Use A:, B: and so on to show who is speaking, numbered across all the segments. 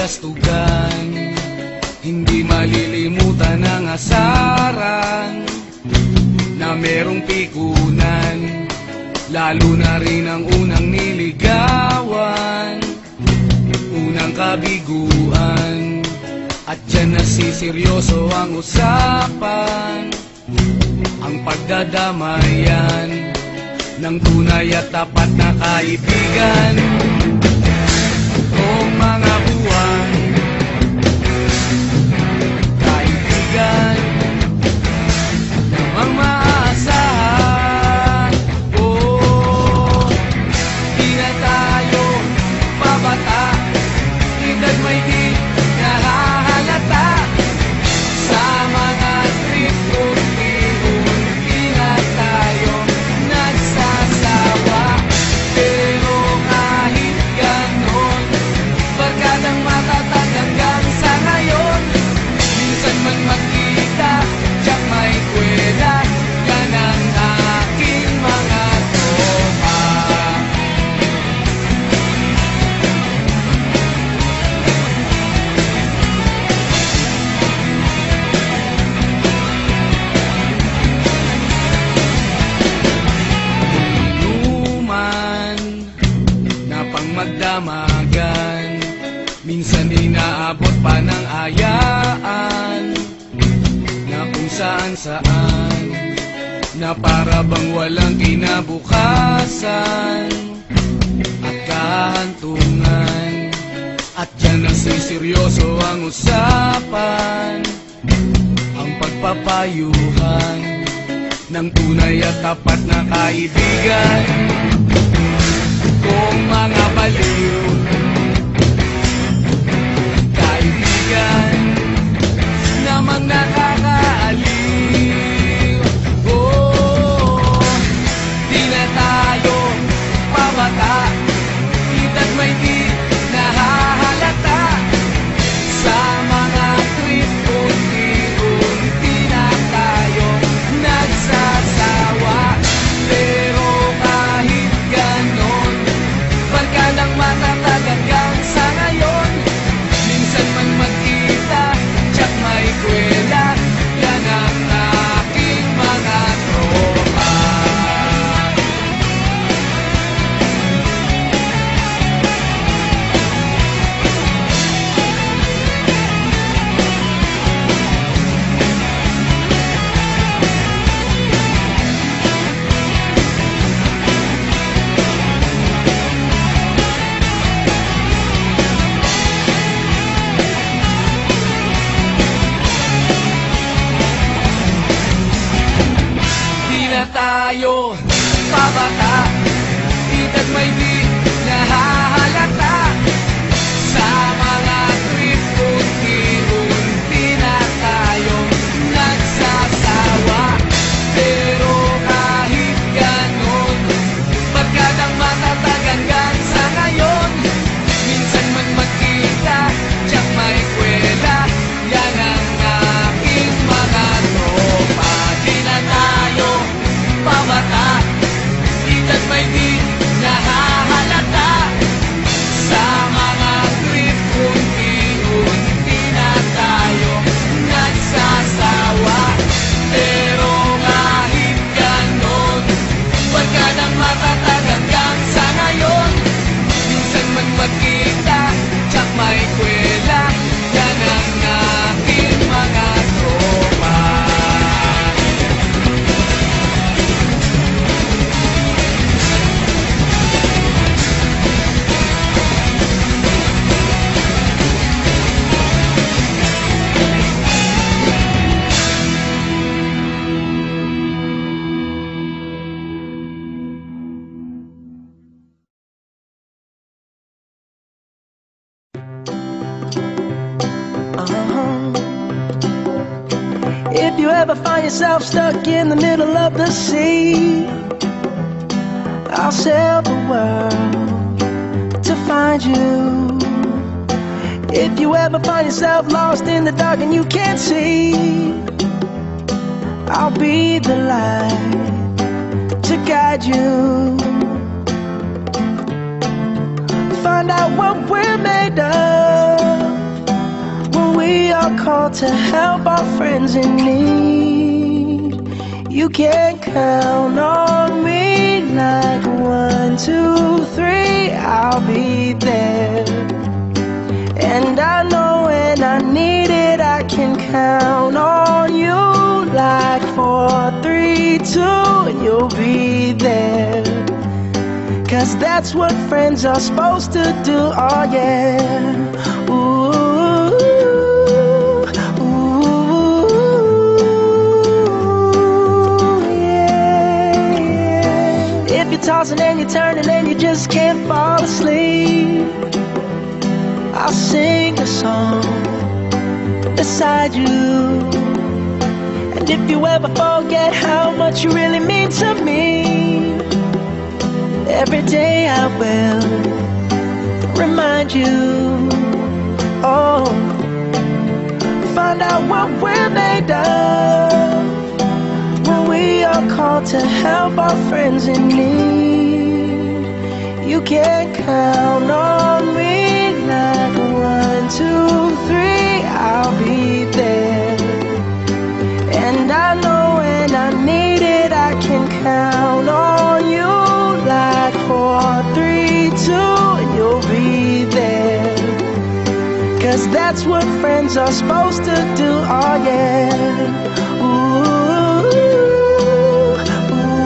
A: kastugan, hindi malilimutan ang asaran na merong pikunan, lalo na rin ang unang niligawan, unang kabiguan. At dyan nasiseryoso ang usapan, ang pagdadamayan ng tunay at tapat na kaibigan. Kung mga buwan, kaibigan namang maaasahan. Oh, di na tayo pabata, edad may di nahahalata. Sa mga trip unti-unti na tayo nagsasawa. Pero kahit ganon, barkadang matatag hanggang sa ngayon. Minsan man magkita, tiyak may kwela, yan ang aking mga tropa. Inuman na pang magdamagan, minsan inaabot pa ng ayaan, na kung saan-saan, na para bang walang kinabukasan at kahantungan. At dyan nasiseryoso ang usapan, ang pagpapayuhan ng tunay at tapat na kaibigan. Kung mga baliw, kaibigan namang nakakaaliw. Oh, di na tayo pabata, edad may di nahahalata. Sa mga trip unti-unti na tayo nagsasawa. Pero kahit ganon, barkadang matatag hanggang sa ngayon. Minsan man magkita, tiyak may kwela, yan ang aking mga tropa. Di na tayo pabata, edad may di nahahalata. Sa mga trip unti-unti na tayo nagsasawa. Pero kahit ganon, barkadang matatag hanggang sa ngayon. Minsan man magkita, tiyak may kwela, yan ang aking mga tropa. Di na tayo pabata, edad may di nahahalata. Sa mga trip unti-unti na tayo nagsasawa. Pero kahit ganon, barkadang matatag hanggang sa ngayon. Minsan man magkita, tiyak may kwela, yan ang aking mga tropa.
B: If you ever find yourself stuck in the middle of the sea, I'll sail the world to find you. If you ever find yourself lost in the dark and you can't see, I'll be the light to guide you. Find out what we're made of, are called to help our friends in need. You can count on me like 1, 2, 3, I'll be there. And I know when I need it, I can count on you like 4, 3, 2, and you'll be there. 'Cause that's what friends are supposed to do, oh yeah. Ooh, ooh, yeah, yeah. If you're tossing and you're turning and you just can't fall asleep, I'll sing a song beside you. And if you ever forget how much you really mean to me, every day I will remind you. Oh, find out what we're made of when we are called to help our friends in need. You can count on me like 1, 2, 3, I'll be there. And I know when I need it, I can count on you like 4, 3, 2, and you'll be there. 'Cause that's what friends are supposed to do, oh yeah. Ooh, ooh,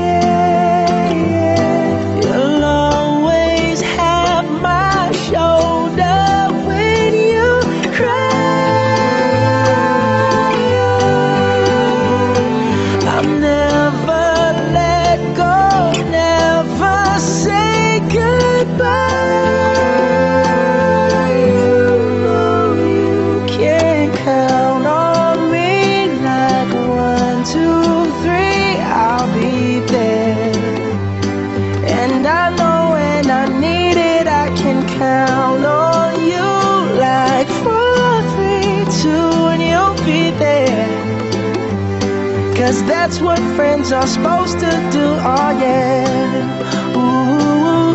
B: yeah, yeah. You'll always have my shoulder when you cry. I'm never let go, never say goodbye. You know you can count on me like 1, 2, 3, I'll be there. And I know when I need it, I can count on you like 4, 3, 2, and you'll be there. 'Cause that's what friends are supposed to do, oh yeah. Ooh.